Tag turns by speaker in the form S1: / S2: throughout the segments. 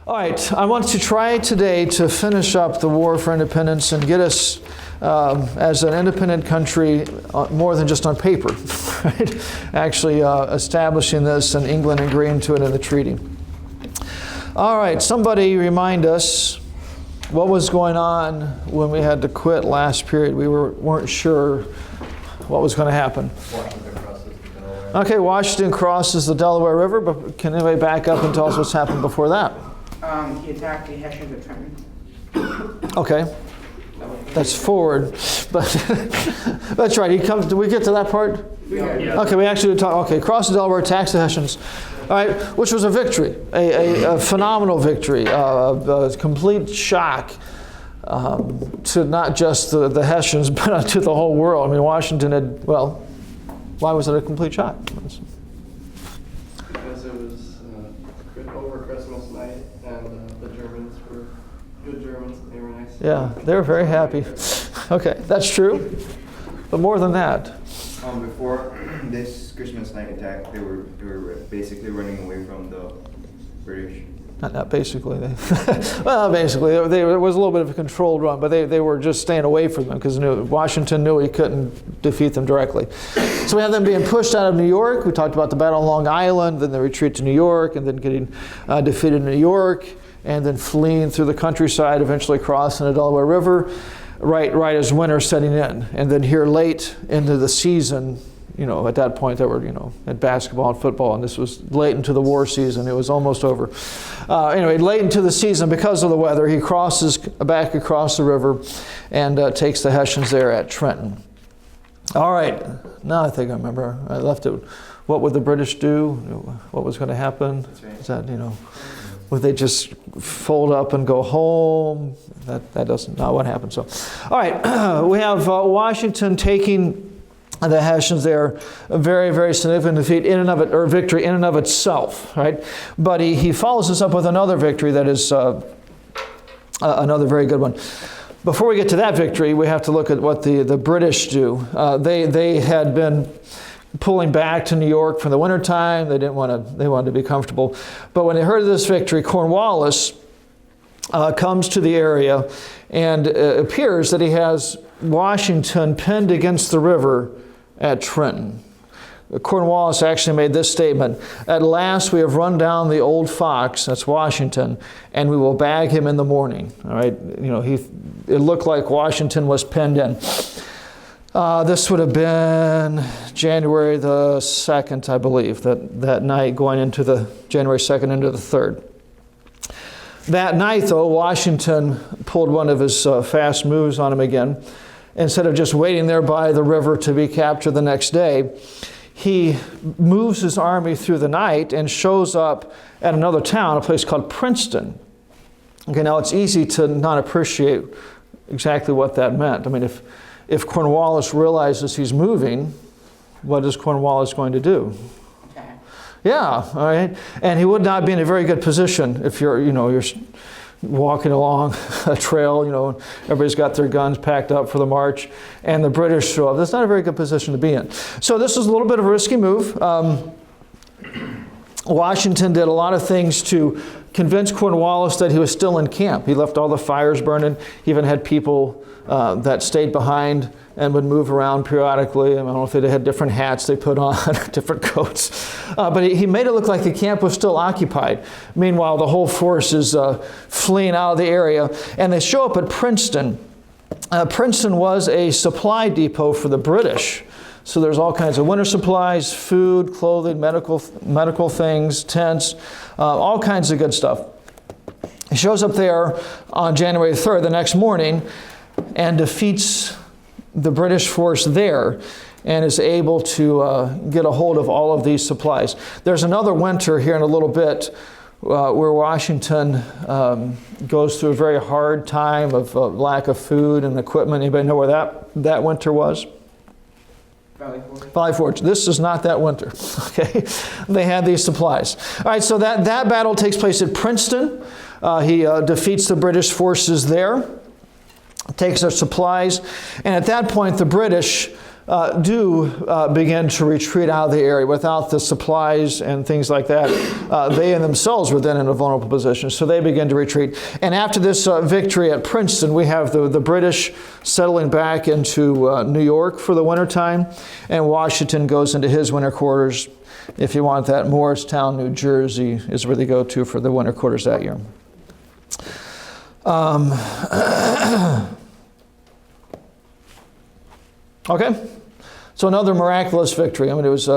S1: All right, I want to try today to finish up the war for independence and get us as an independent country more than just on paper, right? Actually establishing this and England agreeing to it in the treaty. All right, somebody remind us what was going on when we had to quit last period. We weren't sure what was going to happen. Okay, Washington crosses the Delaware River, but can anybody back up and tell us what's happened before that?
S2: He attacked the Hessians at Trenton.
S1: Okay, that's forward, but that's right. He comes. Did we get to that part?
S2: Yeah.
S1: Okay, we actually talk. Okay, cross the Delaware, attacks the Hessians. All right, which was a victory, a phenomenal victory, a complete shock to not just the Hessians, but to the whole world. I mean, Washington had, well, why was it a complete shock?
S3: Because it was over Christmas night, and the Germans were good Germans. They were nice.
S1: Yeah, they were very happy. Okay, that's true. But more than that.
S4: Before this Christmas night attack, they were basically running away from the British.
S1: Not basically. Well, basically, there was a little bit of a controlled run, but they were just staying away from them because Washington knew he couldn't defeat them directly. So we have them being pushed out of New York. We talked about the Battle on Long Island, then the retreat to New York, and then getting defeated in New York, and then fleeing through the countryside, eventually crossing the Delaware River, right as winter's setting in. And then here late into the season, at that point they were, at basketball and football, and this was late into the war season. It was almost over. Anyway, late into the season, because of the weather, he crosses back across the river and takes the Hessians there at Trenton. All right, now I think I remember. I left it. What would the British do? What was going to happen?
S4: That's right.
S1: Is that, would they just fold up and go home? That doesn't, not what happened. So, all right, we have Washington taking the Hessians there, a very, very significant defeat in and of it, or victory in and of itself, right? But he follows this up with another victory that is another very good one. Before we get to that victory, we have to look at what the British do. They had been pulling back to New York for the wintertime. They wanted to be comfortable. But when they heard of this victory, Cornwallis comes to the area, and it appears that he has Washington pinned against the river at Trenton. Cornwallis actually made this statement: "At last we have run down the old fox," that's Washington, "and we will bag him in the morning." All right, it looked like Washington was pinned in. This would have been January the 2nd, I believe, that night going into the January 2nd into the 3rd. That night, though, Washington pulled one of his fast moves on him again. Instead of just waiting there by the river to be captured the next day, he moves his army through the night and shows up at another town, a place called Princeton. Okay, now it's easy to not appreciate exactly what that meant. I mean, if Cornwallis realizes he's moving, what is Cornwallis going to do?
S2: Attack.
S1: Yeah, all right. And he would not be in a very good position if you're walking along a trail, everybody's got their guns packed up for the march, and the British show up. That's not a very good position to be in. So this is a little bit of a risky move. Washington did a lot of things to convince Cornwallis that he was still in camp. He left all the fires burning. He even had people that stayed behind and would move around periodically. I don't know if they had different hats they put on, different coats. But he made it look like the camp was still occupied. Meanwhile, the whole force is fleeing out of the area. And they show up at Princeton. Princeton was a supply depot for the British. So there's all kinds of winter supplies, food, clothing, medical things, tents, all kinds of good stuff. He shows up there on January 3rd, the next morning, and defeats the British force there and is able to get a hold of all of these supplies. There's another winter here in a little bit where Washington goes through a very hard time of lack of food and equipment. Anybody know where that winter was? Valley Forge. This is not that winter. Okay, they had these supplies. All right, so that battle takes place at Princeton. He defeats the British forces there, takes their supplies, and at that point the British do begin to retreat out of the area without the supplies and things like that. They in themselves were then in a vulnerable position, so they begin to retreat. And after this victory at Princeton, we have the British settling back into New York for the wintertime, and Washington goes into his winter quarters. If you want that, Morristown, New Jersey is where they go to for the winter quarters that year. Okay, so another miraculous victory. I mean, it was,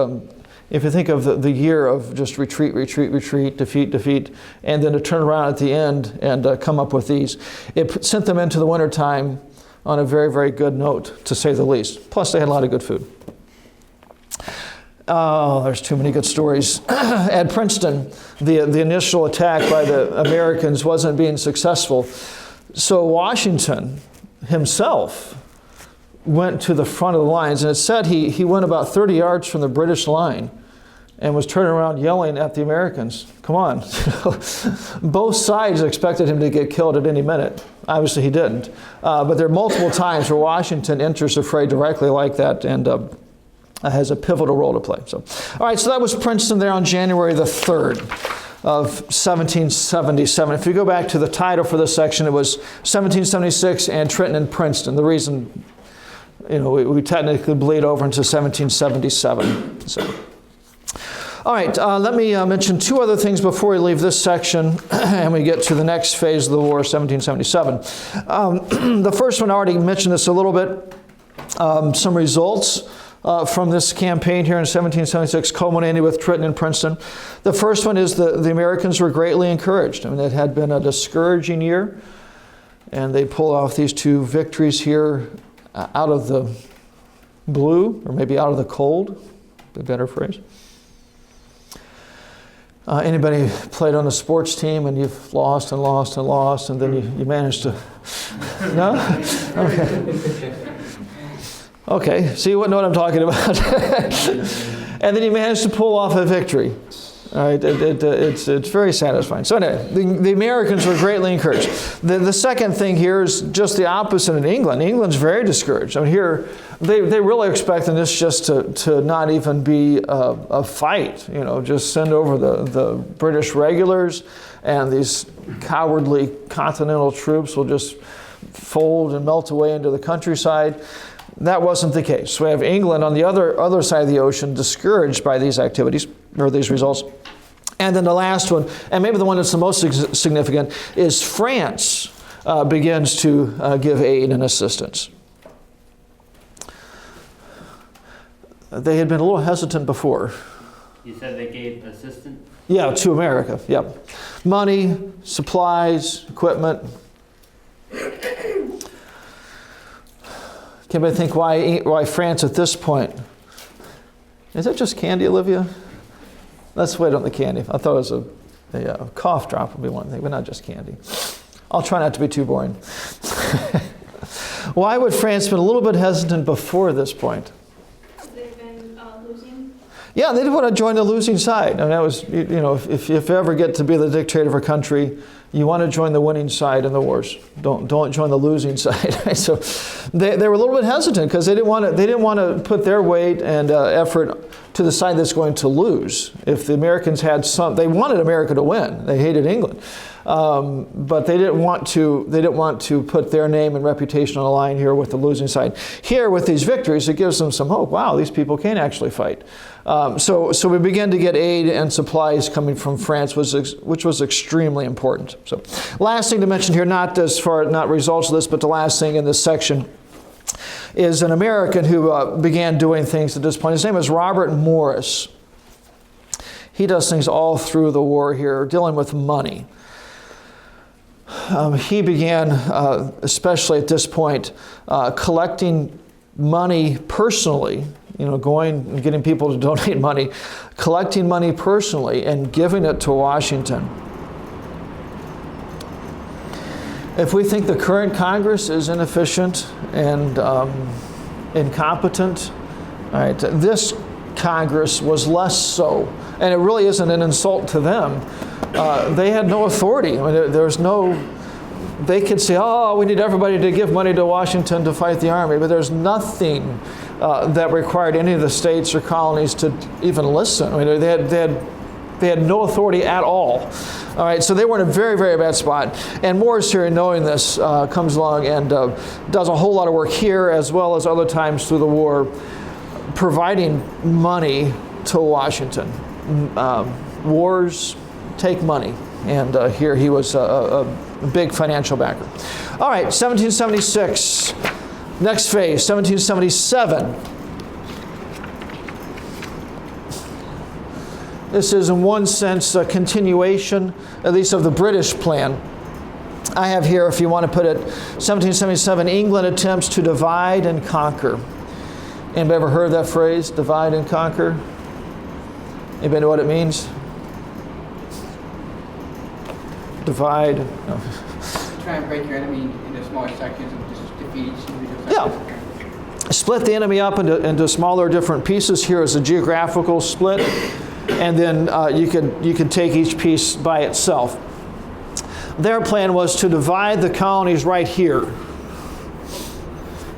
S1: if you think of the year of just retreat, retreat, retreat, defeat, defeat, and then to turn around at the end and come up with these, it sent them into the wintertime on a very, very good note, to say the least. Plus, they had a lot of good food. Oh, there's too many good stories. At Princeton, the initial attack by the Americans wasn't being successful. So Washington himself went to the front of the lines, and it said he went about 30 yards from the British line and was turning around yelling at the Americans, come on. Both sides expected him to get killed at any minute. Obviously he didn't. But there are multiple times where Washington enters the fray directly like that and has a pivotal role to play. So, all right, so that was Princeton there on January the 3rd of 1777. If you go back to the title for this section, it was 1776 and Trenton and Princeton. The reason, we technically bleed over into 1777. So, all right, let me mention two other things before we leave this section and we get to the next phase of the war, 1777. The first one, I already mentioned this a little bit, some results from this campaign here in 1776, culminating with Trenton and Princeton. The first one is the Americans were greatly encouraged. I mean, it had been a discouraging year, and they pulled off these two victories here out of the blue, or maybe out of the cold, the better phrase. Anybody played on a sports team and you've lost and lost and lost, and then you managed to... No? Okay. Okay, so you wouldn't know what I'm talking about. And then you managed to pull off a victory. All right, it's very satisfying. So anyway, the Americans were greatly encouraged. The second thing here is just the opposite in England. England's very discouraged. I mean, here, they really expecting this just to not even be a fight. Just send over the British regulars, and these cowardly continental troops will just fold and melt away into the countryside. That wasn't the case. We have England on the other side of the ocean, discouraged by these activities, or these results. And then the last one, and maybe the one that's the most significant, is France begins to give aid and assistance. They had been a little hesitant before.
S5: You said they gave assistance?
S1: Yeah, to America, yep. Money, supplies, equipment. Can anybody think why France at this point? Is that just candy, Olivia? Let's wait on the candy. I thought it was a cough drop would be one thing, but not just candy. I'll try not to be too boring. Why would France have been a little bit hesitant before this point?
S6: They've been losing.
S1: Yeah, they didn't want to join the losing side. I mean, that was, if you ever get to be the dictator of a country, you want to join the winning side in the wars. Don't join the losing side. So they were a little bit hesitant because they didn't want to put their weight and effort to the side that's going to lose. If the Americans had they wanted America to win. They hated England, but they didn't want to put their name and reputation on the line here with the losing side. Here with these victories, it gives them some hope. Wow, these people can actually fight. So we began to get aid and supplies coming from France, which was extremely important. So, last thing to mention here, not results of this, but the last thing in this section is an American who began doing things at this point. His name is Robert Morris. He does things all through the war here, dealing with money. He began, especially at this point, collecting money personally, going and getting people to donate money, collecting money personally and giving it to Washington. If we think the current Congress is inefficient and incompetent, all right, this Congress was less so. And it really isn't an insult to them. They had no authority. I mean, there's no they could say, oh, we need everybody to give money to Washington to fight the army, but there's nothing that required any of the states or colonies to even listen. I mean, they had no authority at all. All right, so they were in a very, very bad spot. And Morris here, knowing this, comes along and does a whole lot of work here, as well as other times through the war, providing money to Washington. Wars take money, and here he was a big financial backer. All right, 1776. Next phase, 1777. This is, in one sense, a continuation, at least of the British plan. I have here, if you want to put it, 1777, England attempts to divide and conquer. Anybody ever heard that phrase, divide and conquer? Anybody know what it means? Divide. No.
S2: Try and break your enemy into smaller sections and just defeat each individual section.
S1: Yeah. Split the enemy up into smaller, different pieces. Here is a geographical split. And then you could take each piece by itself. Their plan was to divide the colonies right here.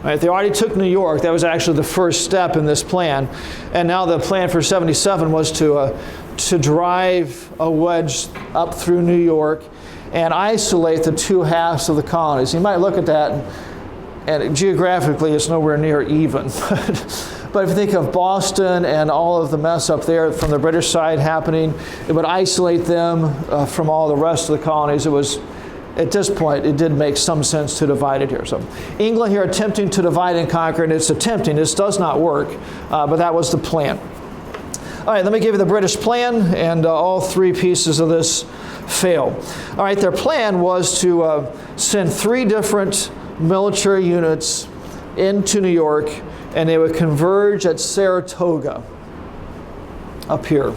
S1: Right, they already took New York. That was actually the first step in this plan. And now the plan for 77 was to drive a wedge up through New York and isolate the two halves of the colonies. You might look at that, and geographically it's nowhere near even. But if you think of Boston and all of the mess up there from the British side happening, it would isolate them from all the rest of the colonies. It was, at this point, it did make some sense to divide it here. So England here attempting to divide and conquer, and it's attempting. This does not work, but that was the plan. All right, let me give you the British plan, and all three pieces of this fail. All right, their plan was to send 3 different military units into New York, and they would converge at Saratoga, up here.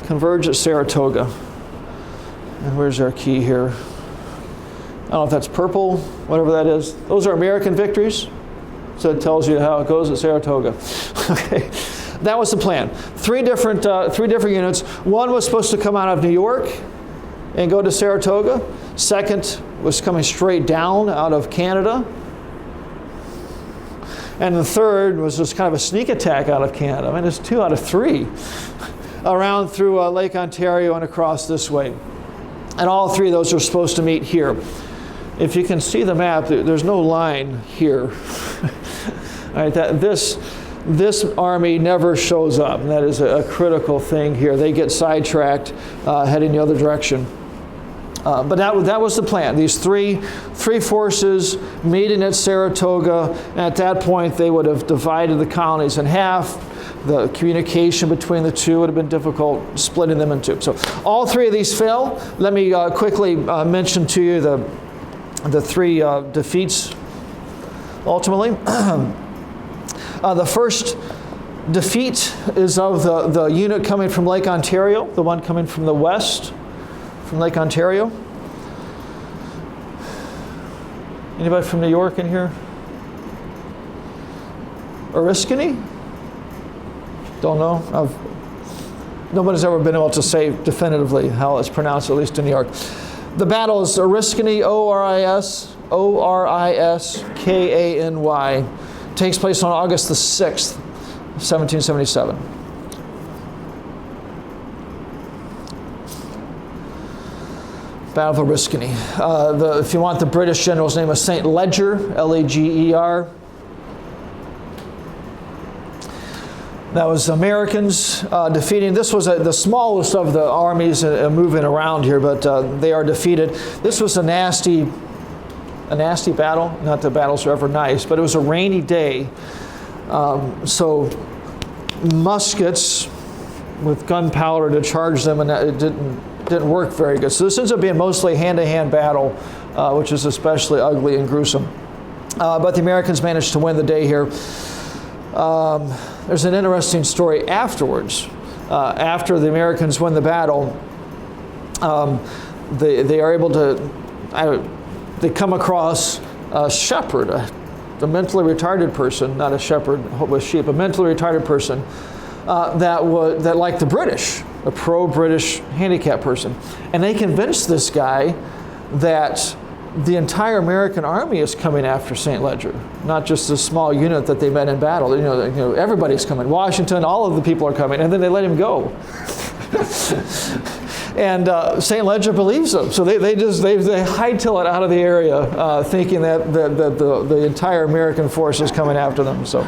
S1: Converge at Saratoga. And where's our key here? I don't know if that's purple, whatever that is. Those are American victories. So it tells you how it goes at Saratoga. Okay, that was the plan. 3 different units. One was supposed to come out of New York and go to Saratoga. Second was coming straight down out of Canada. And the third was just kind of a sneak attack out of Canada. I mean, it's 2 out of 3. Around through Lake Ontario and across this way. And all 3 of those are supposed to meet here. If you can see the map, there's no line here. All right, this army never shows up. And that is a critical thing here. They get sidetracked heading the other direction. But that was the plan. These three forces meeting at Saratoga, and at that point they would have divided the colonies in half. The communication between the two would have been difficult, splitting them in 2. So all 3 of these fail. Let me quickly mention to you the 3 defeats ultimately. The first defeat is of the unit coming from Lake Ontario, the one coming from the west, from Lake Ontario. Anybody from New York in here? Oriskany? Don't know. Nobody's ever been able to say definitively how it's pronounced, at least in New York. The battle is Oriskany, O-R-I-S-K-A-N-Y. Takes place on August the 6th, 1777. Battle of Oriskany. If you want, the British general's name was St. Leger, L-A-G-E-R. That was Americans defeating. This was the smallest of the armies moving around here, but they are defeated. This was a nasty battle. Not that battles are ever nice, but it was a rainy day. So muskets with gunpowder to charge them, and it didn't work very good. So this ends up being mostly hand-to-hand battle, which is especially ugly and gruesome. But the Americans managed to win the day here. There's an interesting story afterwards. After the Americans win the battle, they are able to, they come across a shepherd, a mentally retarded person, not a shepherd with sheep, a mentally retarded person that liked the British, a pro-British handicapped person. And they convinced this guy that the entire American army is coming after St. Ledger, not just a small unit that they met in battle. You know, everybody's coming. Washington, all of the people are coming, and then they let him go. And St. Ledger believes them, so they hightail it out of the area, thinking that the entire American force is coming after them. So.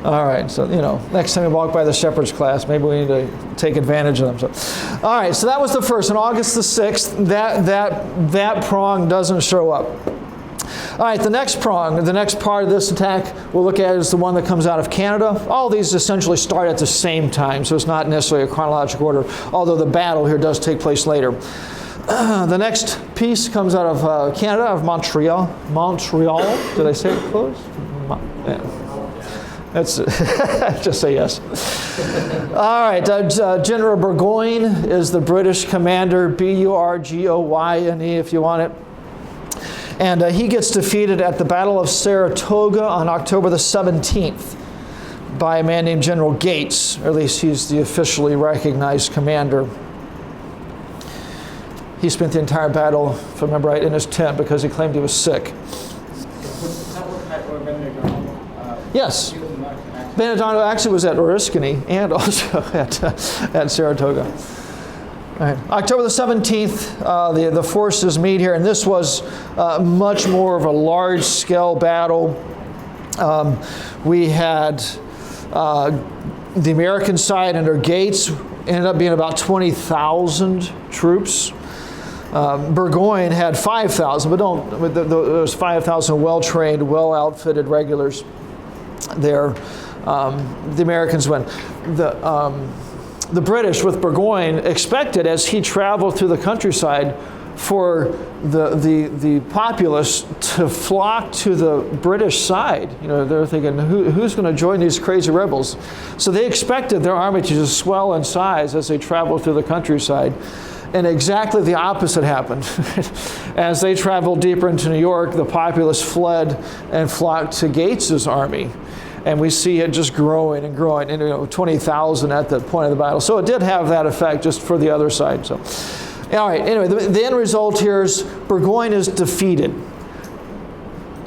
S1: All right, so, next time we walk by the shepherd's class, maybe we need to take advantage of them. So, all right, so that was the first. On August the 6th, that prong doesn't show up. All right, the next prong, the next part of this attack we'll look at is the one that comes out of Canada. All these essentially start at the same time, so it's not necessarily a chronological order, although the battle here does take place later. The next piece comes out of Canada, of Montreal. Montreal, did I say it close? Yeah. That's just say yes. All right, General Burgoyne is the British commander, Burgoyne if you want it. And he gets defeated at the Battle of Saratoga on October the 17th by a man named General Gates, or at least he's the officially recognized commander. He spent the entire battle, if I remember right, in his tent because he claimed he was sick. Yes. Benedetto actually was at Oriskany and also at Saratoga. All right. October the 17th, the forces meet here, and this was much more of a large-scale battle. We had the American side under Gates ended up being about 20,000 troops. Burgoyne had 5,000, but those 5,000 well-trained, well-outfitted regulars there. The Americans win. The British, with Burgoyne, expected as he traveled through the countryside for the populace to flock to the British side. They're thinking, who's going to join these crazy rebels? So they expected their army to just swell in size as they traveled through the countryside. And exactly the opposite happened. As they traveled deeper into New York, the populace fled and flocked to Gates's army. And we see it just growing and growing, and 20,000 at the point of the battle. So it did have that effect just for the other side. So, all right, anyway, the end result here is Burgoyne is defeated.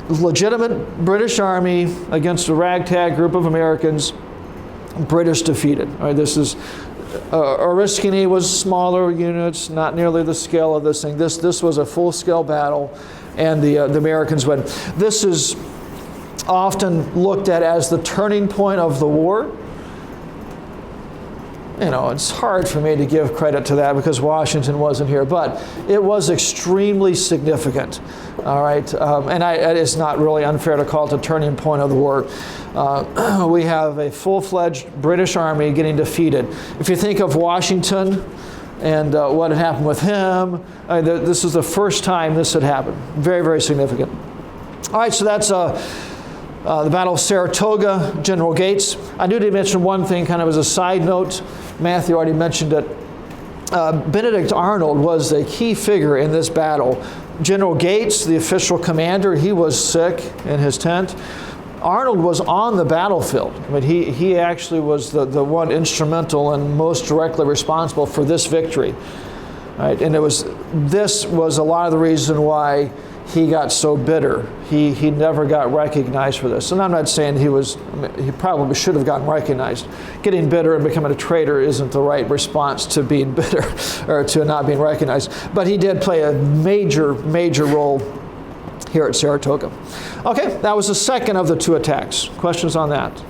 S1: Legitimate British army against a ragtag group of Americans, British defeated. All right, this is, Oriskany was smaller units, not nearly the scale of this thing. This was a full-scale battle, and the Americans win. This is often looked at as the turning point of the war. It's hard for me to give credit to that because Washington wasn't here, but it was extremely significant. All right, and it's not really unfair to call it the turning point of the war. We have a full-fledged British army getting defeated. If you think of Washington and what had happened with him, this is the first time this had happened. Very, very significant. All right, so that's the Battle of Saratoga, General Gates. I do need to mention one thing kind of as a side note. Matthew already mentioned it. Benedict Arnold was a key figure in this battle. General Gates, the official commander, he was sick in his tent. Arnold was on the battlefield. He actually was the one instrumental and most directly responsible for this victory. Right? And this was a lot of the reason why he got so bitter. He never got recognized for this. And I'm not saying he probably should have gotten recognized. Getting bitter and becoming a traitor isn't the right response to being bitter or to not being recognized. But he did play a major, major role here at Saratoga. Okay, that was the second of the two attacks. Questions on that?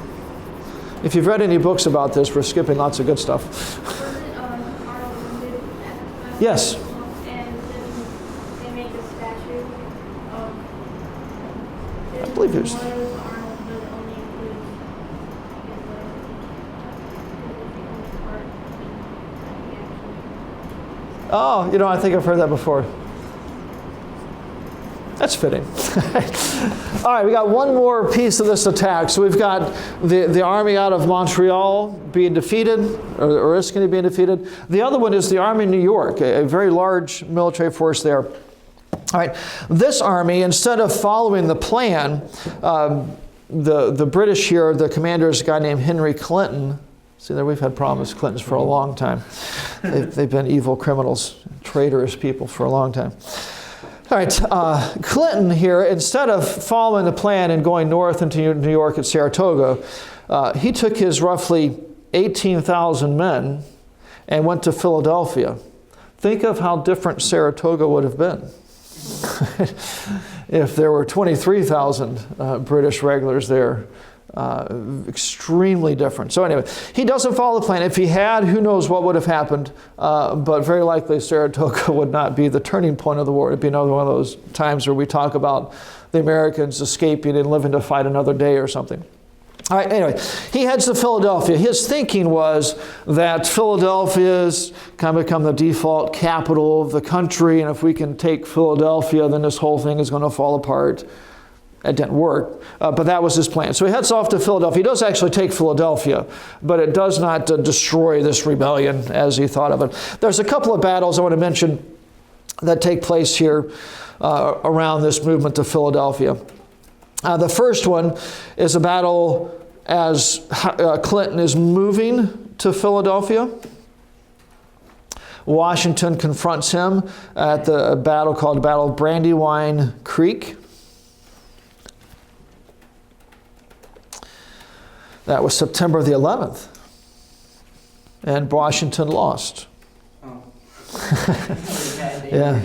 S1: If you've read any books about this, we're skipping lots of good stuff.
S6: Was it Arnold wounded at the time?
S1: Yes.
S6: And then they make a statue of.
S1: I believe there's.
S6: One of Arnold, but it only includes his part in the action.
S1: Oh, I think I've heard that before. That's fitting. All right, we got one more piece of this attack. So we've got the army out of Montreal being defeated, or Oriskany being defeated. The other one is the army in New York, a very large military force there. All right, this army, instead of following the plan, the British here, the commander is a guy named Henry Clinton. See there, we've had problems with Clintons for a long time. They've been evil criminals, traitorous people for a long time. All right, Clinton here, instead of following the plan and going north into New York at Saratoga, he took his roughly 18,000 men and went to Philadelphia. Think of how different Saratoga would have been if there were 23,000 British regulars there. Extremely different. So anyway, he doesn't follow the plan. If he had, who knows what would have happened, but very likely Saratoga would not be the turning point of the war. It'd be another one of those times where we talk about the Americans escaping and living to fight another day or something. All right, anyway, he heads to Philadelphia. His thinking was that Philadelphia's kind of become the default capital of the country, and if we can take Philadelphia, then this whole thing is going to fall apart. It didn't work, but that was his plan. So he heads off to Philadelphia. He does actually take Philadelphia, but it does not destroy this rebellion as he thought of it. There's a couple of battles I want to mention that take place here around this movement to Philadelphia. The first one is a battle as Clinton is moving to Philadelphia. Washington confronts him at the battle called the Battle of Brandywine Creek. That was September the 11th. And Washington lost.
S2: Oh.
S1: Yeah.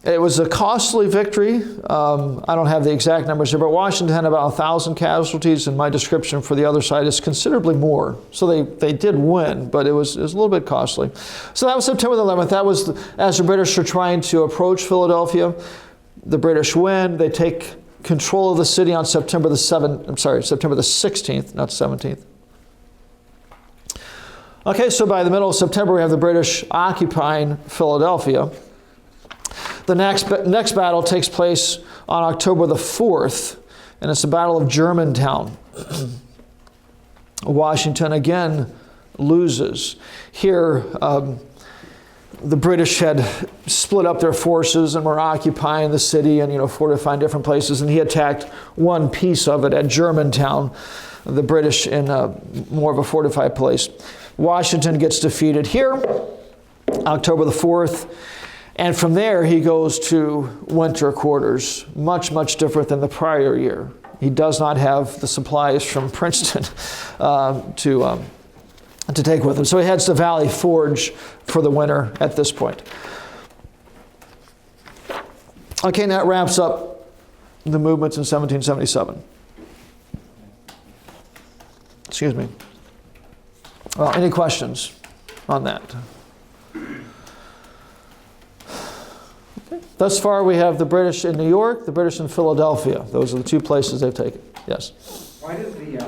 S1: It was a costly victory. I don't have the exact numbers here, but Washington had about 1,000 casualties, and my description for the other side is considerably more. So they did win, but it was a little bit costly. So that was September the 11th. That was as the British are trying to approach Philadelphia. The British win. They take control of the city on September the 16th, not 17th. Okay, so by the middle of September, we have the British occupying Philadelphia. The next battle takes place on October the 4th, and it's the Battle of Germantown. Washington again loses. Here, the British had split up their forces and were occupying the city and fortifying different places, and he attacked one piece of it at Germantown, the British in more of a fortified place. Washington gets defeated here, October the 4th, and from there he goes to winter quarters, much, much different than the prior year. He does not have the supplies from Princeton to take with him. So he heads to Valley Forge for the winter at this point. Okay, and that wraps up the movements in 1777. Excuse me. Well, any questions on that? Okay. Thus far, we have the British in New York, the British in Philadelphia. Those are the two places they've taken. Yes?
S2: Why does the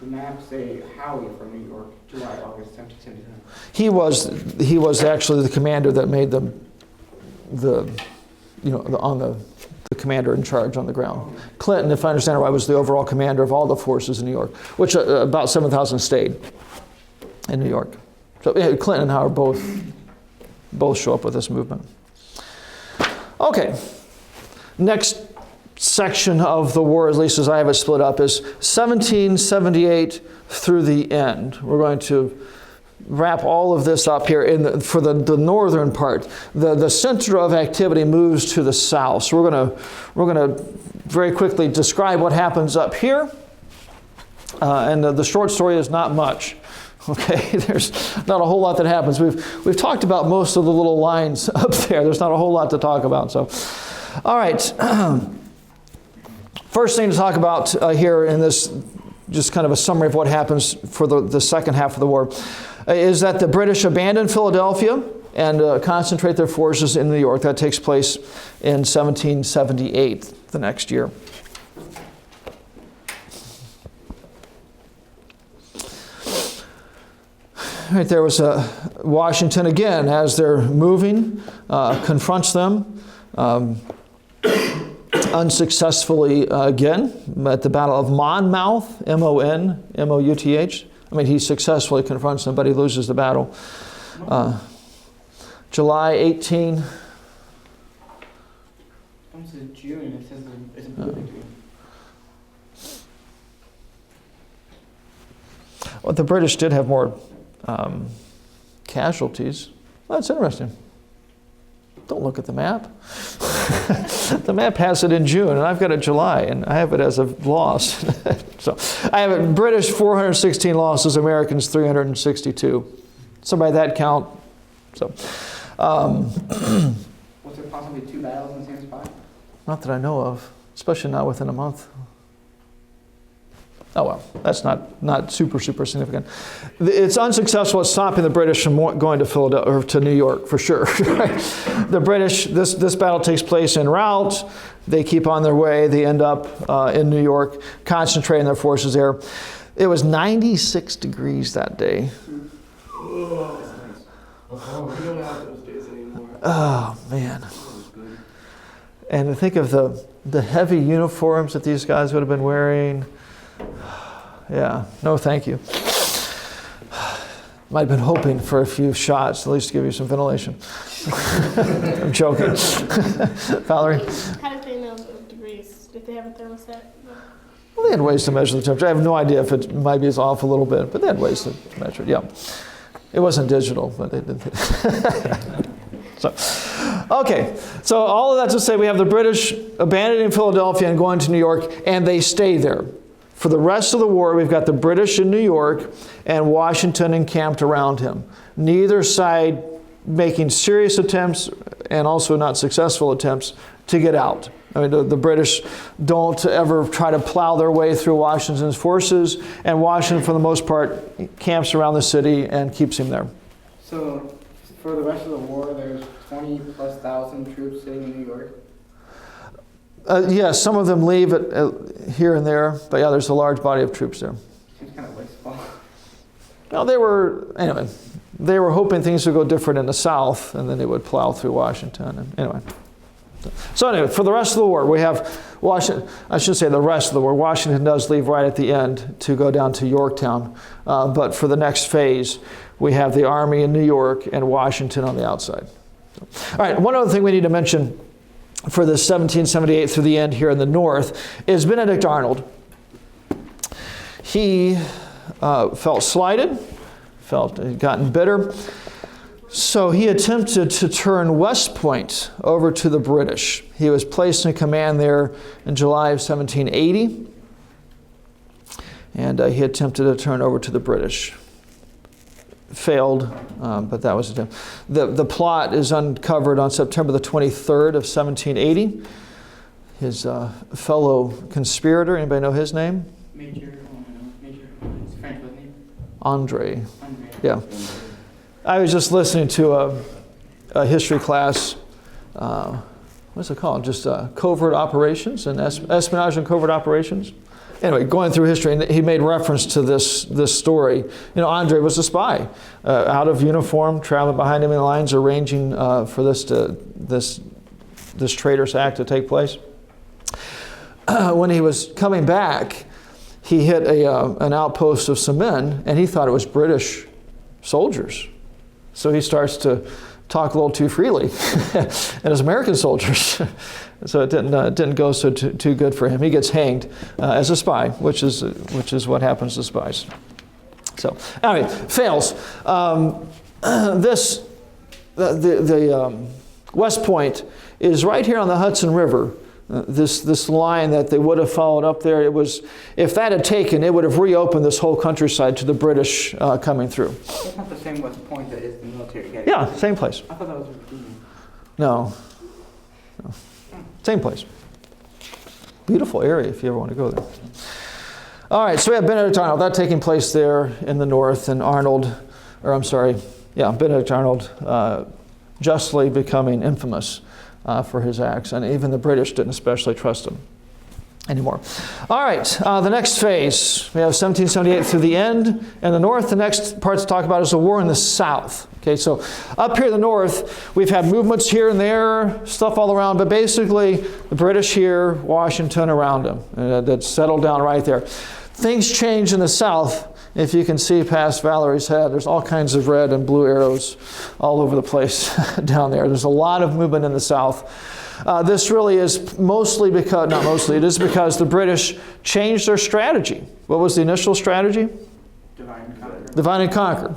S2: map say Howie from New York, July, August 1779?
S1: He was actually the commander that made the commander in charge on the ground. Clinton, if I understand it right, was the overall commander of all the forces in New York, which about 7,000 stayed in New York. So Clinton and Howard both show up with this movement. Okay, next section of the war, at least as I have it split up, is 1778 through the end. We're going to wrap all of this up here for the northern part. The center of activity moves to the south. So we're gonna very quickly describe what happens up here. And the short story is not much. Okay, there's not a whole lot that happens. We've talked about most of the little lines up there. There's not a whole lot to talk about. So, all right. First thing to talk about here in this, just kind of a summary of what happens for the second half of the war, is that the British abandon Philadelphia and concentrate their forces in New York. That takes place in 1778, the next year. Right, there was Washington again, as they're moving, confronts them unsuccessfully again at the Battle of Monmouth, M-O-N-M-O-U-T-H. I mean, he successfully confronts them, but he loses the battle. July 18.
S2: It says June. It says it's a building.
S1: Well, the British did have more casualties. Well, that's interesting. Don't look at the map. The map has it in June, and I've got it July, and I have it as a loss. So I have it British 416 losses, Americans 362. So by that count, so.
S2: Was there possibly 2 battles in the same spot?
S1: Not that I know of, especially not within a month. Oh well, that's not super significant. It's unsuccessful at stopping the British from going to Philadelphia or to New York for sure. The British, this battle takes place en route. They keep on their way. They end up in New York, concentrating their forces there. It was 96 degrees that day.
S3: Oh, we don't have those days anymore.
S1: Oh man! And to think of the heavy uniforms that these guys would have been wearing. Yeah, no thank you. Might have been hoping for a few shots, at least to give you some ventilation. I'm joking. Valerie?
S6: How did they know the degrees? Did they have a thermostat?
S1: Well, they had ways to measure the temperature. I have no idea if it might be off a little bit, but they had ways to measure it, yeah. It wasn't digital, but they did. So, okay, so all of that to say we have the British abandoning Philadelphia and going to New York, and they stay there. For the rest of the war, we've got the British in New York and Washington encamped around him. Neither side making serious attempts and also not successful attempts to get out. I mean, the British don't ever try to plow their way through Washington's forces, and Washington, for the most part, camps around the city and keeps him there.
S2: So for the rest of the war, there's 20,000+ troops sitting in New York?
S1: Yes, some of them leave here and there, but yeah, there's a large body of troops there.
S2: Seems kind of wasteful.
S1: Well, they were hoping things would go different in the South, and then they would plow through Washington. And anyway. So anyway, for the rest of the war, we have Washington. I shouldn't say the rest of the war. Washington does leave right at the end to go down to Yorktown. But for the next phase, we have the army in New York and Washington on the outside. All right, one other thing we need to mention for the 1778 through the end here in the north is Benedict Arnold. He felt slighted, he'd gotten bitter, so he attempted to turn West Point over to the British. He was placed in command there in July of 1780, and he attempted to turn over to the British. Failed, but that was the plot is uncovered on September the 23rd of 1780. His fellow conspirator, anybody know his name?
S2: Major, it's French with name?
S1: Andre. Yeah. I was just listening to a history class, what's it called? Just covert operations and espionage and covert operations. Anyway, going through history, and he made reference to this story. You know, Andre was a spy, out of uniform, traveling behind enemy lines, arranging for this traitorous act to take place. When he was coming back, he hit an outpost of some men, and he thought it was British soldiers. So he starts to talk a little too freely, and it's American soldiers. So it didn't go so too good for him. He gets hanged as a spy, which is what happens to spies. So anyway, fails. The West Point is right here on the Hudson River. This line that they would have followed up there, if that had taken, it would have reopened this whole countryside to the British coming through.
S2: That's not the same West Point that is the military academy.
S1: Yeah, same place.
S2: I thought that was Virginia.
S1: No. Same place. Beautiful area if you ever want to go there. All right, so we have Benedict Arnold, that taking place there in the north, and Benedict Arnold justly becoming infamous for his acts, and even the British didn't especially trust him anymore. All right, the next phase, we have 1778 through the end in the north. The next part to talk about is the war in the south. Okay, so up here in the north, we've had movements here and there, stuff all around, but basically the British here, Washington around them. That settled down right there. Things change in the south. If you can see past Valerie's head, there's all kinds of red and blue arrows all over the place down there. There's a lot of movement in the south. This really is it is because the British changed their strategy. What was the initial strategy?
S2: Divide and conquer.
S1: Divide and conquer.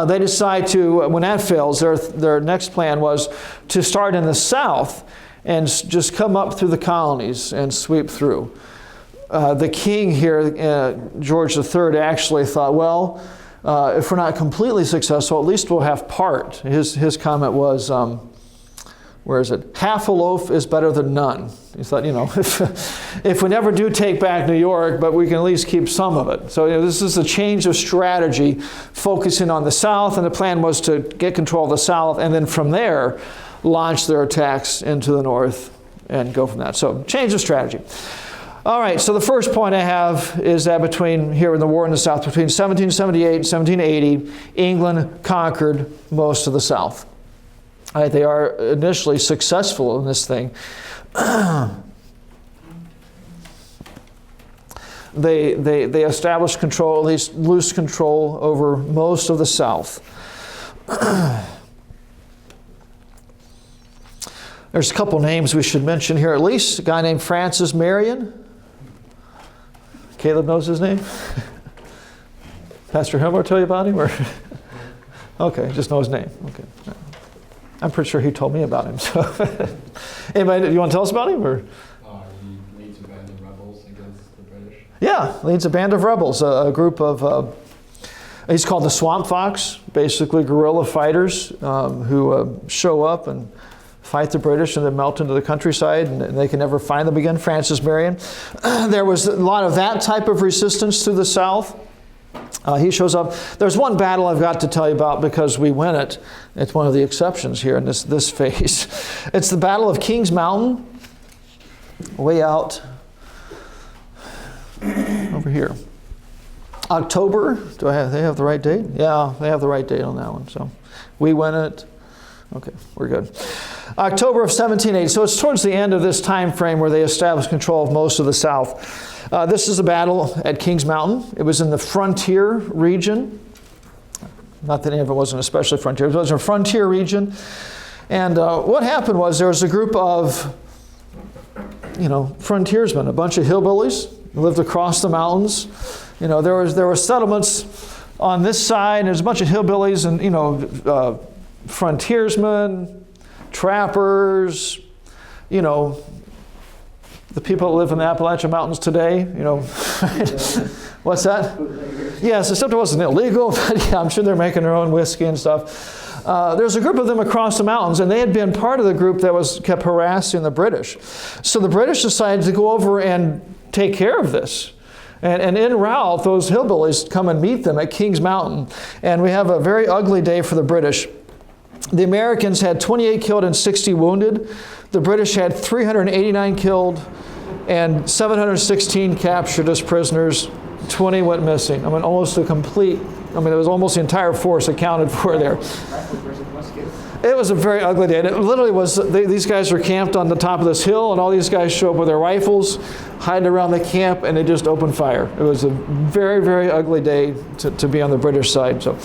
S1: They decide to, when that fails, their next plan was to start in the south and just come up through the colonies and sweep through. The king here, George III, actually thought, well, if we're not completely successful, at least we'll have part. His comment was, where is it? Half a loaf is better than none. He thought, if we never do take back New York, but we can at least keep some of it. So this is a change of strategy, focusing on the South, and the plan was to get control of the South, and then from there, launch their attacks into the North and go from that. So change of strategy. All right, so the first point I have is that here in the war in the South, between 1778 and 1780, England conquered most of the South. All right, they are initially successful in this thing. They established control, at least loose control, over most of the South. There's a couple names we should mention here at least. A guy named Francis Marion. Caleb knows his name? Pastor Himmler tell you about him? Or okay, just know his name. Okay. I'm pretty sure he told me about him. So, anybody, you want to tell us about him? Or?
S3: He leads a band of rebels against the British.
S1: Yeah, leads a band of rebels, a group of, he's called the Swamp Fox, basically guerrilla fighters who show up and fight the British and then melt into the countryside, and they can never find them again. Francis Marion. There was a lot of that type of resistance through the South. He shows up. There's one battle I've got to tell you about because we win it. It's one of the exceptions here in this phase. It's the Battle of Kings Mountain, way out over here. October. They have the right date? Yeah, they have the right date on that one. So we win it. Okay, we're good. October of 1780. So it's towards the end of this time frame where they established control of most of the South. This is a battle at Kings Mountain. It was in the frontier region. Not that any of it wasn't especially frontier. It was a frontier region. And what happened was there was a group of, frontiersmen, a bunch of hillbillies who lived across the mountains. There were settlements on this side, and there's a bunch of hillbillies and, frontiersmen, trappers, the people that live in the Appalachian Mountains today, What's that? Yes, except it wasn't illegal, but yeah, I'm sure they're making their own whiskey and stuff. There's a group of them across the mountains, and they had been part of the group that kept harassing the British. So the British decided to go over and take care of this. And en route, those hillbillies come and meet them at Kings Mountain. And we have a very ugly day for the British. The Americans had 28 killed and 60 wounded. The British had 389 killed and 716 captured as prisoners. 20 went missing. Almost a complete, it was almost the entire force accounted for there. It was a very ugly day. And it literally was, these guys were camped on the top of this hill, and all these guys show up with their rifles, hiding around the camp, and they just opened fire. It was a very, very ugly day to be on the British side. So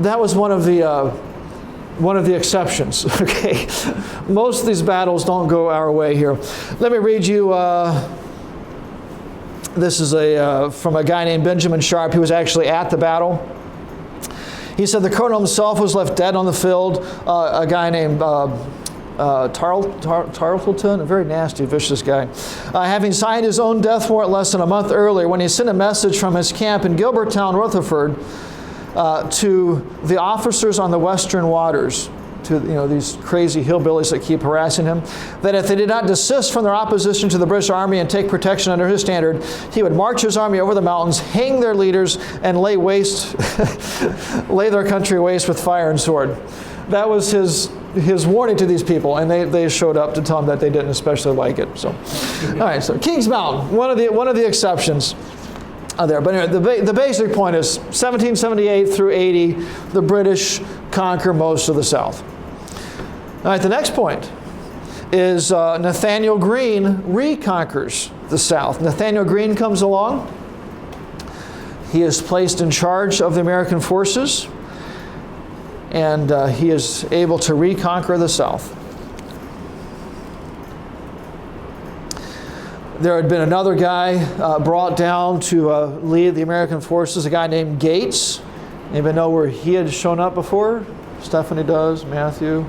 S1: that was one of the exceptions. Okay, most of these battles don't go our way here. Let me read you. This is from a guy named Benjamin Sharp. He was actually at the battle. He said the colonel himself was left dead on the field. A guy named Tarleton, a very nasty, vicious guy, having signed his own death warrant less than a month earlier when he sent a message from his camp in Gilbertown, Rutherford, to the officers on the Western Waters, to these crazy hillbillies that keep harassing him, that if they did not desist from their opposition to the British Army and take protection under his standard, he would march his army over the mountains, hang their leaders, and lay their country waste with fire and sword. That was his warning to these people, and they showed up to tell him that they didn't especially like it. So, all right. So Kings Mountain, one of the exceptions there. But anyway, the basic point is 1778 through 80, the British conquer most of the South. All right, the next point is Nathaniel Greene reconquers the South. Nathaniel Greene comes along. He is placed in charge of the American forces, and he is able to reconquer the South. There had been another guy brought down to lead the American forces, a guy named Gates. Anybody know where he had shown up before? Stephanie does, Matthew.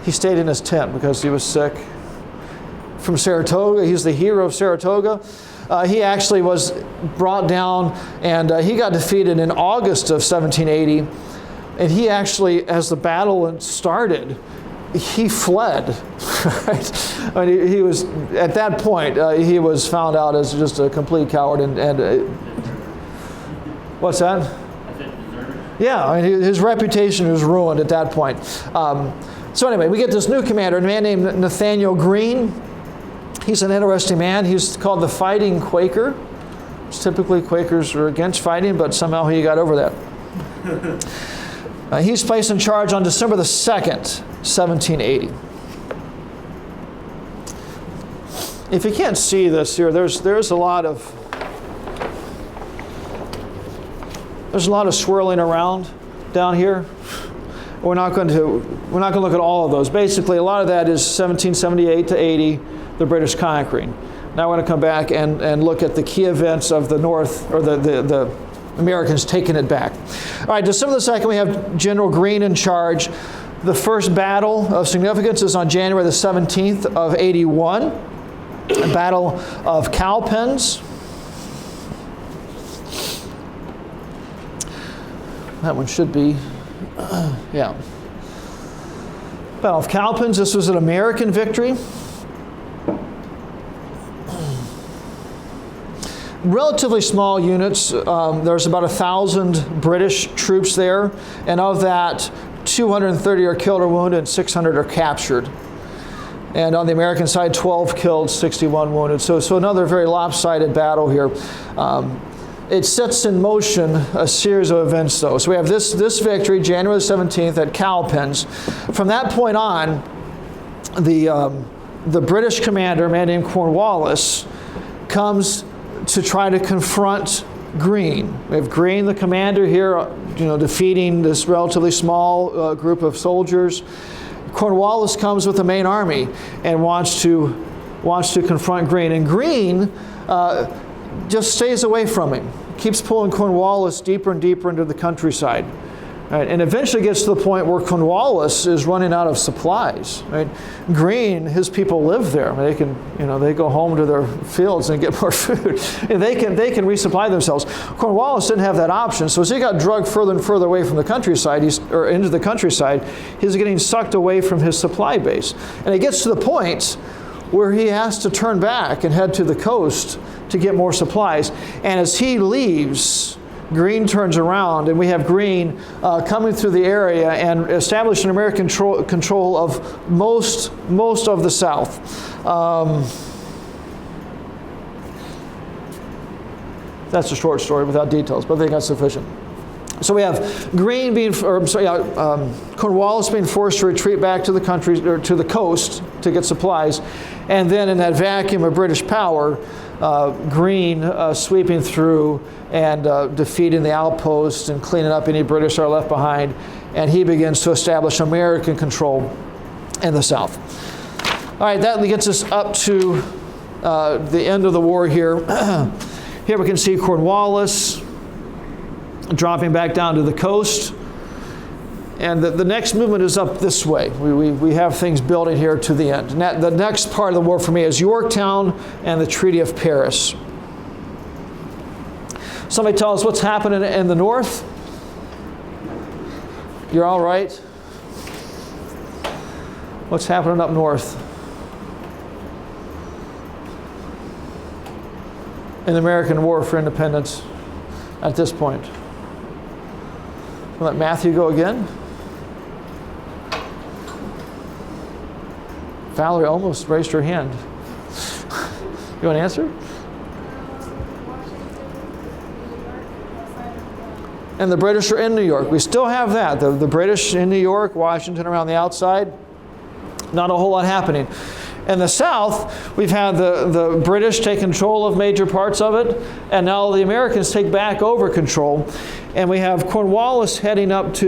S1: He stayed in his tent because he was sick. From Saratoga, he's the hero of Saratoga. He actually was brought down, and he got defeated in August of 1780. And he actually, as the battle started, he fled. Right? I mean, he was at that point. He was found out as just a complete coward. What's that?
S5: I said deserter.
S1: Yeah, I mean, his reputation was ruined at that point. So anyway, we get this new commander, a man named Nathaniel Greene. He's an interesting man. He's called the Fighting Quaker. Typically, Quakers are against fighting, but somehow he got over that. He's placed in charge on December the 2nd, 1780. If you can't see this here, there's a lot of swirling around down here. We're not going to look at all of those. Basically, a lot of that is 1778 to 80, the British conquering. Now we're going to come back and look at the key events of the North, or the Americans taking it back. All right, December the 2nd, we have General Greene in charge. The first battle of significance is on January the 17th of 81, the Battle of Cowpens. That one should be, yeah. Battle of Cowpens, this was an American victory. Relatively small units. There's about 1,000 British troops there, and of that, 230 are killed or wounded, and 600 are captured. And on the American side, 12 killed, 61 wounded. So another very lopsided battle here. It sets in motion a series of events, though. So we have this victory, January 17th at Cowpens. From that point on, the British commander, a man named Cornwallis, comes to try to confront Greene. We have Greene, the commander here, defeating this relatively small group of soldiers. Cornwallis comes with the main army and wants to confront Greene. And Greene just stays away from him, keeps pulling Cornwallis deeper and deeper into the countryside. Right? And eventually gets to the point where Cornwallis is running out of supplies. Right? Greene, his people live there. I mean, they can, they go home to their fields and get more food. And they can resupply themselves. Cornwallis didn't have that option, so as he got dragged further and further away from the countryside, into the countryside, he's getting sucked away from his supply base. And it gets to the point where he has to turn back and head to the coast to get more supplies. And as he leaves, Greene turns around, and we have Greene coming through the area and establishing American control of most of the South. That's a short story without details, but I think that's sufficient. So we have Cornwallis being forced to retreat back to the country, or to the coast, to get supplies, and then in that vacuum of British power, Greene sweeping through and defeating the outposts and cleaning up any British that are left behind, and he begins to establish American control in the South. All right, that gets us up to the end of the war here. Here we can see Cornwallis dropping back down to the coast. And the next movement is up this way. We have things building here to the end. And the next part of the war for me is Yorktown and the Treaty of Paris. Somebody tell us what's happening in the north? You're all right? What's happening up north? In the American War for Independence at this point. We'll let Matthew go again. Valerie almost raised her hand. You want to answer? And the British are in New York. We still have that. The British in New York, Washington around the outside. Not a whole lot happening. In the South, we've had the British take control of major parts of it, and now the Americans take back over control. And we have Cornwallis heading up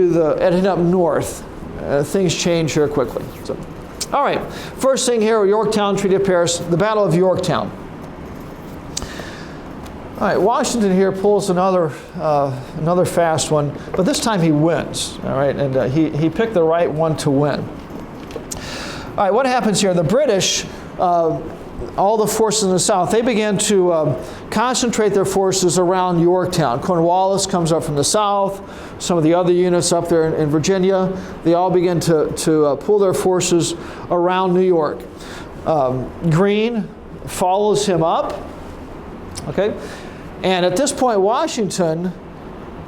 S1: north. Things change here quickly. So, all right, first thing here, Yorktown, Treaty of Paris, the Battle of Yorktown. All right, Washington here pulls another fast one, but this time he wins. All right, and he picked the right one to win. All right, what happens here? The British, all the forces in the South, they began to concentrate their forces around Yorktown. Cornwallis comes up from the south. Some of the other units up there in Virginia, they all begin to pull their forces around New York. Greene follows him up. Okay. And at this point, Washington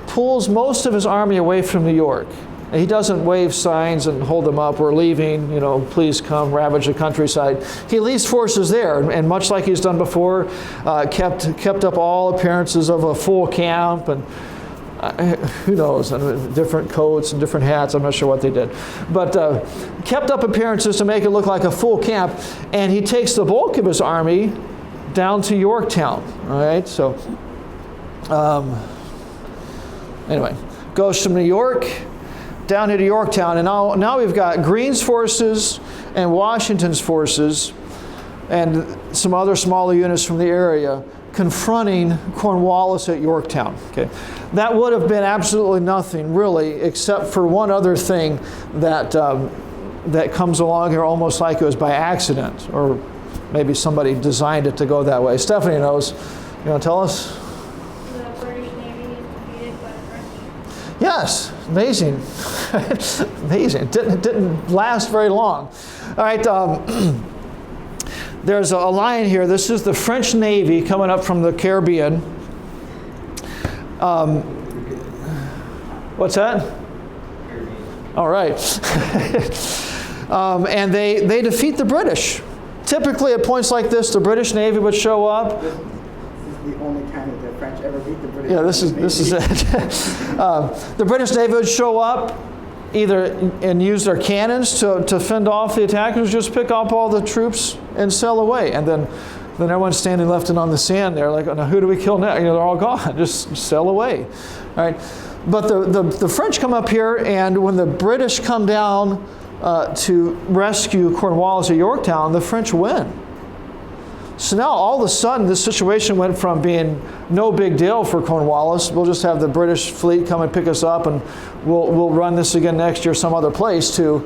S1: pulls most of his army away from New York. And he doesn't wave signs and hold them up, we're leaving, please come ravage the countryside. He leaves forces there, and much like he's done before, kept up all appearances of a full camp, and who knows, and different coats and different hats, I'm not sure what they did. But kept up appearances to make it look like a full camp, and he takes the bulk of his army down to Yorktown. All right, so anyway, goes from New York down into Yorktown, and now we've got Greene's forces and Washington's forces and some other smaller units from the area confronting Cornwallis at Yorktown. Okay, that would have been absolutely nothing really, except for one other thing that comes along here, almost like it was by accident, or maybe somebody designed it to go that way. Stephanie knows. You want to tell us?
S6: The British Navy is defeated by the French.
S1: Yes, amazing. Amazing. It didn't last very long. All right, there's a line here. This is the French Navy coming up from the Caribbean. What's that? All right. And they defeat the British. Typically at points like this, the British Navy would show up.
S2: This is the only time that the French ever beat the British.
S1: Yeah, this is it. The British Navy would show up either and use their cannons to fend off the attackers, just pick up all the troops and sail away. And then everyone's standing left and on the sand there, like, now who do we kill next? They're all gone. Just sail away. All right. But the French come up here, and when the British come down to rescue Cornwallis at Yorktown, the French win. So now all of a sudden this situation went from being no big deal for Cornwallis, we'll just have the British fleet come and pick us up and we'll run this again next year some other place, to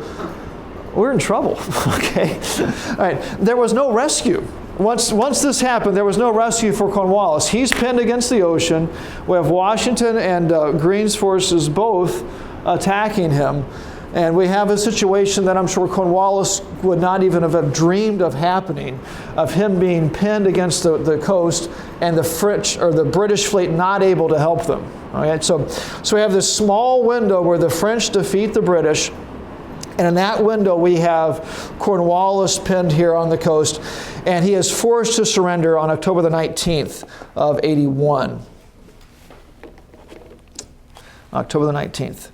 S1: we're in trouble. Okay. All right. There was no rescue. Once this happened, there was no rescue for Cornwallis. He's pinned against the ocean. We have Washington and Greene's forces both attacking him. And we have a situation that I'm sure Cornwallis would not even have dreamed of happening, of him being pinned against the coast and the French or the British fleet not able to help them. All right, so we have this small window where the French defeat the British, and in that window we have Cornwallis pinned here on the coast, and he is forced to surrender on October the 19th of 81. October the 19th.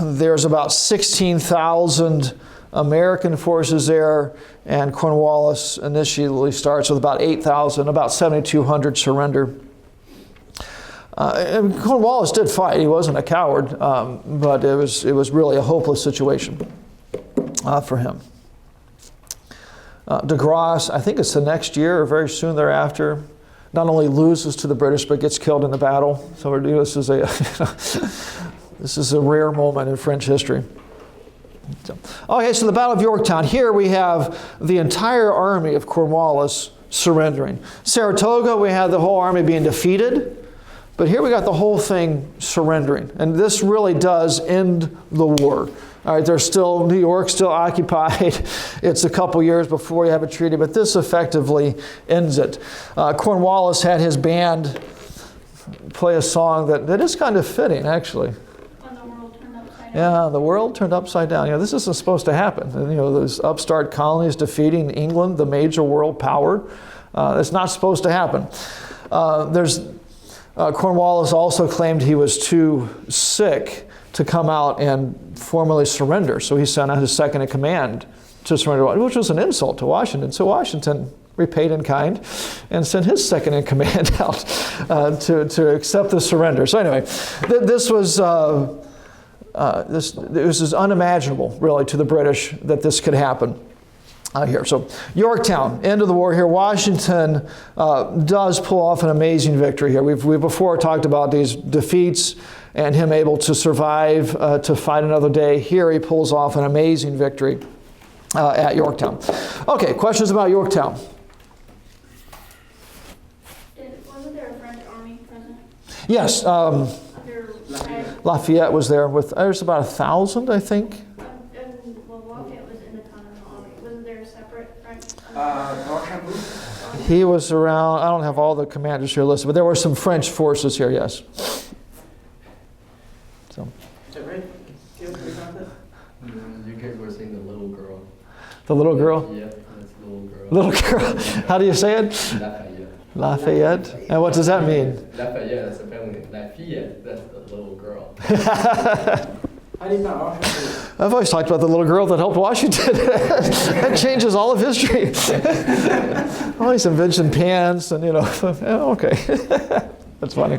S1: There's about 16,000 American forces there, and Cornwallis initially starts with about 8,000, about 7,200 surrender. And Cornwallis did fight. He wasn't a coward, but it was really a hopeless situation for him. De Grasse, I think it's the next year or very soon thereafter, not only loses to the British but gets killed in the battle. So this is this is a rare moment in French history. Okay, so the Battle of Yorktown. Here we have the entire army of Cornwallis surrendering. Saratoga, we had the whole army being defeated, but here we got the whole thing surrendering. And this really does end the war. All right, there's still, New York's still occupied. It's a couple years before you have a treaty, but this effectively ends it. Cornwallis had his band play a song that is kind of fitting, actually. Yeah, the world turned upside down. This isn't supposed to happen. Those upstart colonies defeating England, the major world power. It's not supposed to happen. Cornwallis also claimed he was too sick to come out and formally surrender. So he sent out his second in command to surrender, which was an insult to Washington. So Washington repaid in kind and sent his second in command out to accept the surrender. So anyway, this was unimaginable, really, to the British that this could happen. here. So Yorktown, end of the war here. Washington does pull off an amazing victory here. We've before talked about these defeats and him able to survive to fight another day. Here he pulls off an amazing victory at Yorktown. Okay, questions about Yorktown?
S6: Wasn't there a French army present?
S1: Yes,
S6: Under
S1: Lafayette was there with, there's about 1,000, I think.
S6: well, Lafayette was in the Continental Army. Wasn't there a separate French?
S1: He was around, I don't have all the commanders here listed, but there were some French forces here, yes. So.
S3: Is that right? Do you have to comment?
S7: You guys were saying the little girl.
S1: The little girl?
S7: Yeah, that's the little girl.
S1: Little girl. How do you say it?
S7: Lafayette.
S1: Lafayette. And what does that mean?
S7: Lafayette, that's apparently Lafayette, that's the little girl.
S2: I did not often.
S1: I've always talked about the little girl that helped Washington. That changes all of history. Always invention pants and, okay. That's funny.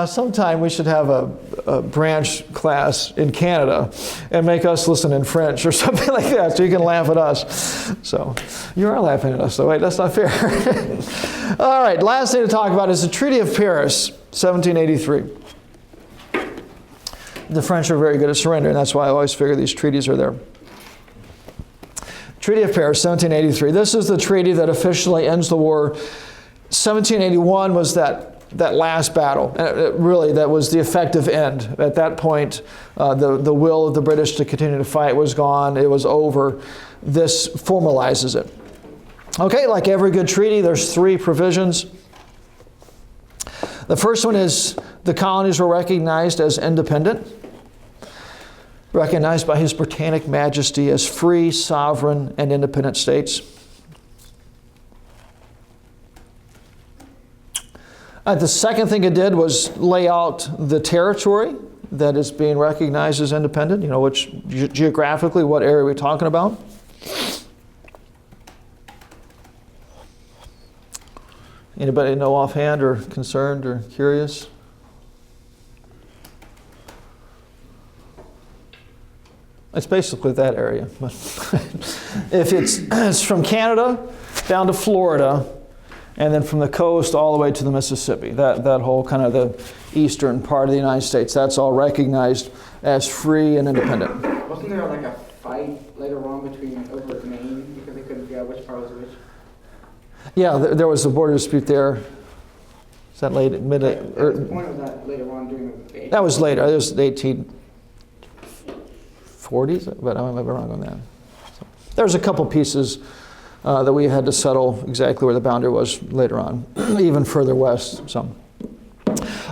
S1: Sometime we should have a branch class in Canada and make us listen in French or something like that so you can laugh at us. So you are laughing at us though. Wait, that's not fair. All right, last thing to talk about is the Treaty of Paris, 1783. The French are very good at surrendering. That's why I always figure these treaties are there. Treaty of Paris, 1783. This is the treaty that officially ends the war. 1781 was that last battle. Really, that was the effective end. At that point, the will of the British to continue to fight was gone. It was over. This formalizes it. Okay, like every good treaty, there's 3 provisions. The first one is the colonies were recognized as independent, recognized by His Britannic Majesty as free, sovereign, and independent states. The second thing it did was lay out the territory that is being recognized as independent, which geographically, what area are we talking about? Anybody know offhand or concerned or curious? It's basically that area. If it's from Canada down to Florida, and then from the coast all the way to the Mississippi, that whole kind of the eastern part of the United States, that's all recognized as free and independent.
S2: Wasn't there like a fight later on between over Maine because they couldn't figure out which part was which?
S1: Yeah, there was a border dispute there. Is that late, mid?
S2: The point of that later on during the
S1: That was later. It was the 1840s, but I might be wrong on that. So, there's a couple pieces that we had to settle exactly where the boundary was later on, even further west. So,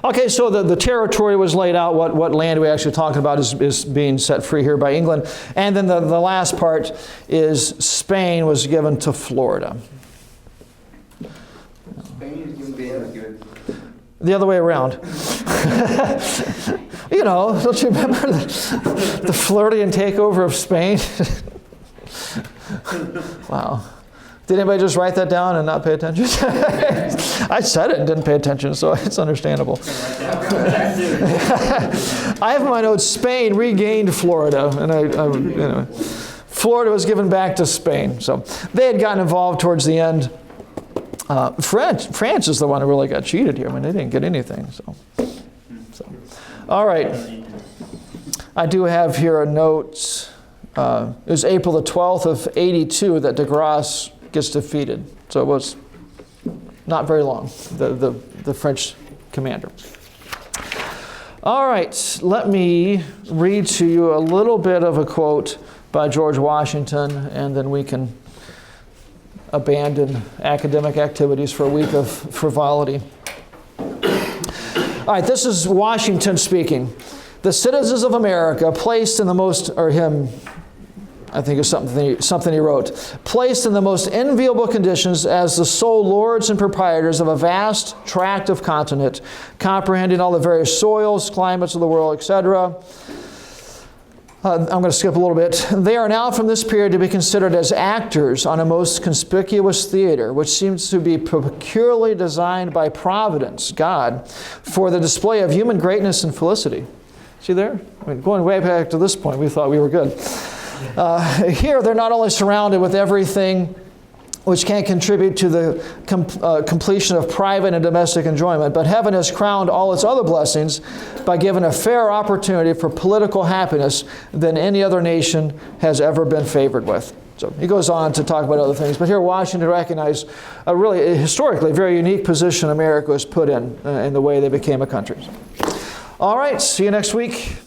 S1: okay, so the territory was laid out. What land we're actually talking about is being set free here by England. And then the last part is Spain was given to Florida.
S2: Spain is given
S4: good.
S1: The other way around. Don't you remember the Floridian takeover of Spain? Wow. Did anybody just write that down and not pay attention? I said it and didn't pay attention, so it's understandable. I have in my notes, Spain regained Florida, and Florida was given back to Spain. So they had gotten involved towards the end. France is the one who really got cheated here. I mean, they didn't get anything. So. All right. I do have here a note. It was April the 12th of 82 that de Grasse gets defeated. So it was not very long, the French commander. All right, let me read to you a little bit of a quote by George Washington, and then we can abandon academic activities for a week of frivolity. All right, this is Washington speaking. The citizens of America placed in the most, or him, I think it's something he wrote, placed in the most enviable conditions as the sole lords and proprietors of a vast tract of continent, comprehending all the various soils, climates of the world, etc. I'm going to skip a little bit. They are now from this period to be considered as actors on a most conspicuous theater, which seems to be peculiarly designed by Providence, God, for the display of human greatness and felicity. See there? I mean, going way back to this point, we thought we were good. Here, they're not only surrounded with everything which can contribute to the completion of private and domestic enjoyment, but heaven has crowned all its other blessings by giving a fair opportunity for political happiness than any other nation has ever been favored with. So he goes on to talk about other things, but here Washington recognized a really historically very unique position America was put in the way they became a country. All right, see you next week.